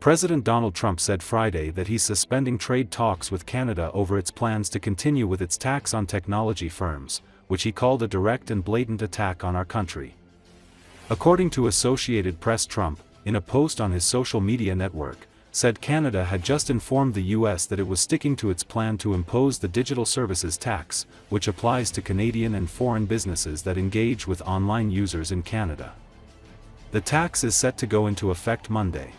President Donald Trump said Friday that he's suspending trade talks with Canada over its plans to continue with its tax on technology firms, which he called a direct and blatant attack on our country. According to Associated Press, Trump, in a post on his social media network, said Canada had just informed the U.S. that it was sticking to its plan to impose the digital services tax, which applies to Canadian and foreign businesses that engage with online users in Canada. The tax is set to go into effect Monday.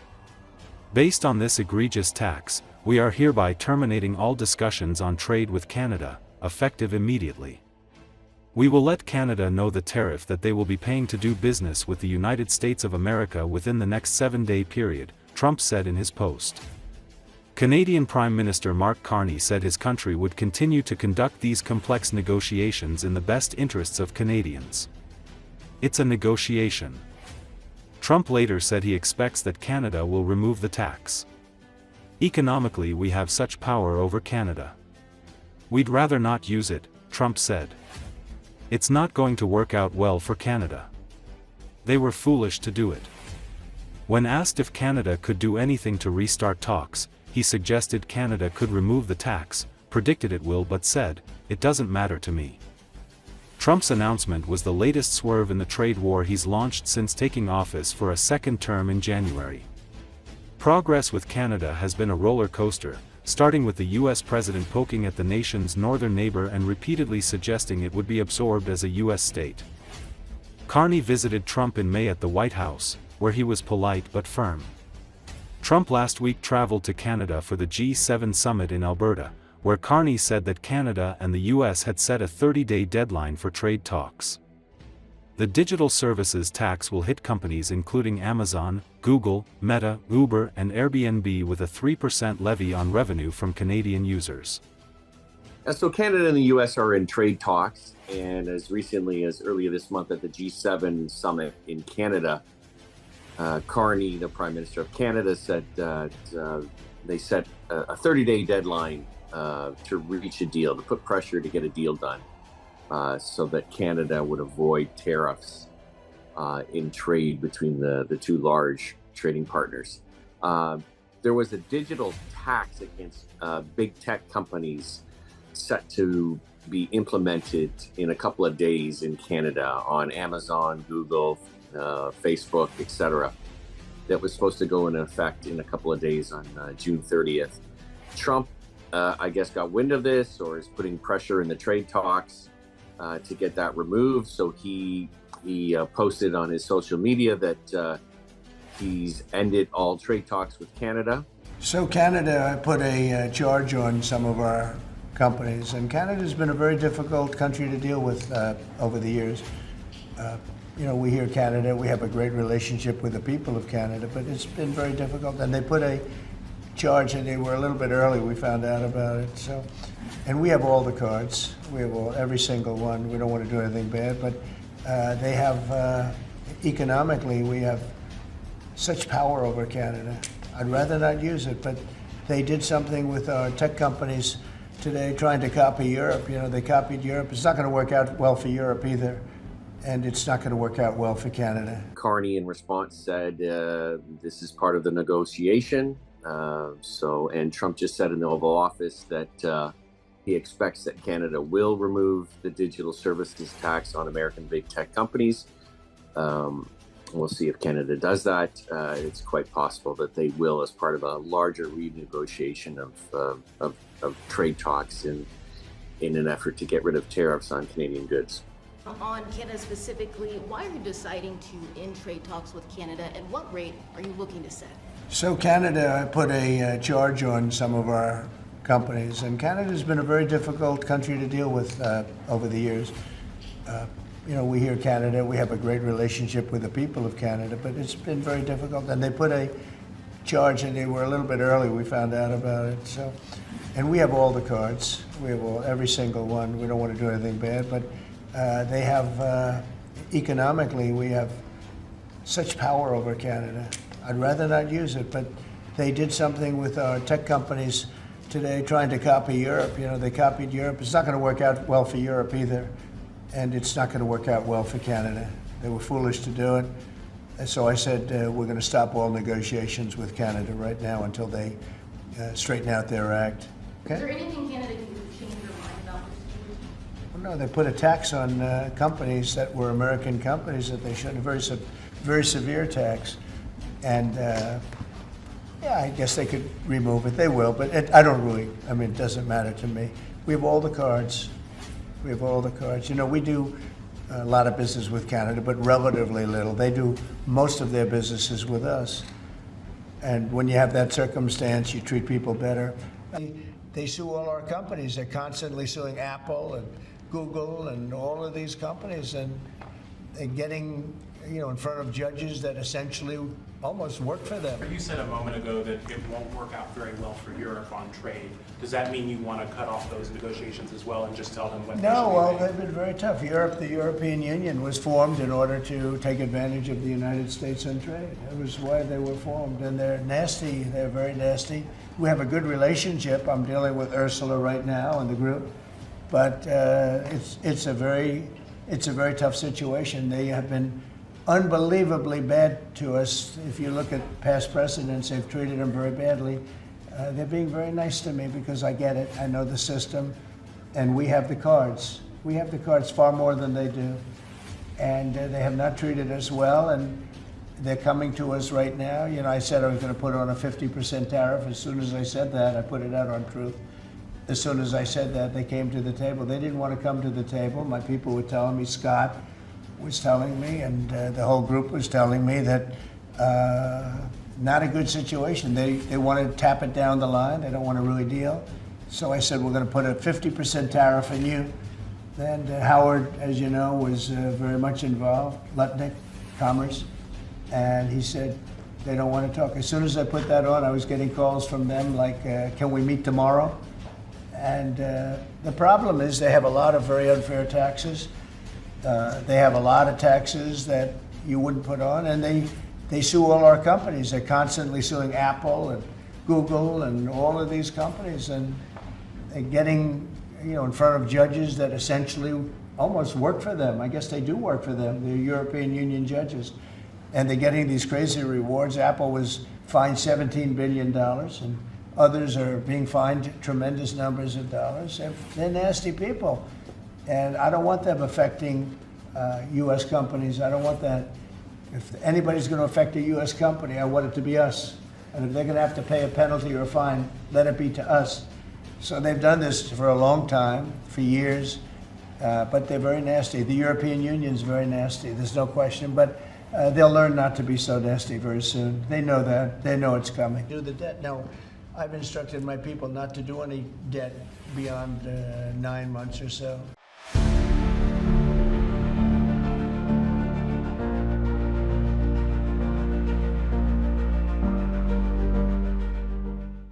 Based on this egregious tax, we are hereby terminating all discussions on trade with Canada, effective immediately. We will let Canada know the tariff that they will be paying to do business with the United States of America within the next 7-day period, Trump said in his post. Canadian Prime Minister Mark Carney said his country would continue to conduct these complex negotiations in the best interests of Canadians. It's a negotiation. Trump later said he expects that Canada will remove the tax. Economically, we have such power over Canada. We'd rather not use it, Trump said. It's not going to work out well for Canada. They were foolish to do it. When asked if Canada could do anything to restart talks, he suggested Canada could remove the tax, predicted it will, but said, "It doesn't matter to me." Trump's announcement was the latest swerve in the trade war he's launched since taking office for a second term in January. Progress with Canada has been a roller coaster, starting with the U.S. president poking at the nation's northern neighbor and repeatedly suggesting it would be absorbed as a U.S. state. Carney visited Trump in May at the White House, where he was polite but firm. Trump last week traveled to Canada for the G7 summit in Alberta, where Carney said that Canada and the U.S. had set a 30-day deadline for trade talks. The digital services tax will hit companies including Amazon, Google, Meta, Uber, and Airbnb with a 3% levy on revenue from Canadian users. So Canada and the U.S. are in trade talks, and as recently as earlier this month at the G7 summit in Canada, Carney, the Prime Minister of Canada, said that they set a 30-day deadline to reach a deal, to put pressure to get a deal done, so that Canada would avoid tariffs in trade between the two large trading partners. There was a digital tax against big tech companies set to be implemented in a couple of days in Canada on Amazon, Google, Facebook, etc. That was supposed to go into effect in a couple of days on June 30th. Trump, I guess, got wind of this, or is putting pressure in the trade talks to get that removed. So he posted on his social media that he's ended all trade talks with Canada. So Canada put a charge on some of our companies, and Canada's been a very difficult country to deal with over the years. We hear Canada, we have a great relationship with the people of Canada, but it's been very difficult. And they put a charge, and they were a little bit early, we found out about it. So, and we have all the cards. We have every single one. We don't want to do anything bad, but they have, economically, we have such power over Canada. I'd rather not use it, but they did something with our tech companies today, trying to copy Europe. They copied Europe. It's not going to work out well for Europe either, and it's not going to work out well for Canada. Carney, in response, said this is part of the negotiation. And Trump just said in the Oval Office that he expects that Canada will remove the digital services tax on American big tech companies. We'll see if Canada does that. It's quite possible that they will, as part of a larger renegotiation of trade talks in an effort to get rid of tariffs on Canadian goods. On Canada specifically, why are you deciding to end trade talks with Canada, and what rate are you looking to set? So Canada put a charge on some of our companies, and Canada's been a very difficult country to deal with over the years. We hear Canada, we have a great relationship with the people of Canada, but it's been very difficult. And they put a charge, and they were a little bit early, we found out about it. So, and we have all the cards. We have every single one. We don't want to do anything bad, but they have, economically, we have such power over Canada. I'd rather not use it, but they did something with our tech companies today, trying to copy Europe. They copied Europe. It's not going to work out well for Europe either, and it's not going to work out well for Canada. They were foolish to do it. So I said, we're going to stop all negotiations with Canada right now until they straighten out their act. Okay? Is there anything Canada can do to change their mind about this? Well, no, they put a tax on companies that were American companies that they shouldn't, a very severe tax. And yeah, I guess they could remove it. They will, but I don't really, I mean, it doesn't matter to me. We have all the cards. We have all the cards. You know, we do a lot of business with Canada, but relatively little. They do most of their businesses with us. And when you have that circumstance, you treat people better. They sue all our companies. They're constantly suing Apple and Google and all of these companies, and they're getting, you know, in front of judges that essentially almost work for them. You said a moment ago that it won't work out very well for Europe on trade. Does that mean you want to cut off those negotiations as well and just tell them what? No, well, they've been very tough. The European Union was formed in order to take advantage of the United States on trade. That was why they were formed, and they're nasty. They're very nasty. We have a good relationship. I'm dealing with Ursula right now and the group, but it's a very tough situation. They have been unbelievably bad to us. If you look at past precedents, they've treated them very badly. They're being very nice to me because I get it. I know the system, and we have the cards. We have the cards far more than they do, and they have not treated us well, and they're coming to us right now. You know, I said I was going to put on a 50% tariff. As soon as I said that, I put it out on Truth. As soon as I said that, they came to the table. They didn't want to come to the table. My people were telling me, Scott was telling me, and the whole group was telling me that not a good situation. They want to tap it down the line. They don't want to really deal. So I said, we're going to put a 50% tariff on you. And Howard, as you know, was very much involved, Lutnick, Commerce, and he said they don't want to talk. As soon as I put that on, I was getting calls from them like, can we meet tomorrow? And the problem is they have a lot of very unfair taxes. They have a lot of taxes that you wouldn't put on, and they sue all our companies. They're constantly suing Apple and Google and all of these companies, and they're getting, you know, in front of judges that essentially almost work for them. I guess they do work for them. They're European Union judges, and they're getting these crazy rewards. Apple was fined $17 billion, and others are being fined tremendous numbers of dollars. They're nasty people. And I don't want them affecting U.S. companies. I don't want that. If anybody's going to affect a U.S. company, I want it to be us. And if they're going to have to pay a penalty or a fine, let it be to us. So they've done this for a long time, for years, but they're very nasty. The European Union's very nasty, there's no question. But they'll learn not to be so nasty very soon. They know that. They know it's coming. Do the debt. Now, I've instructed my people not to do any debt beyond 9 months or so.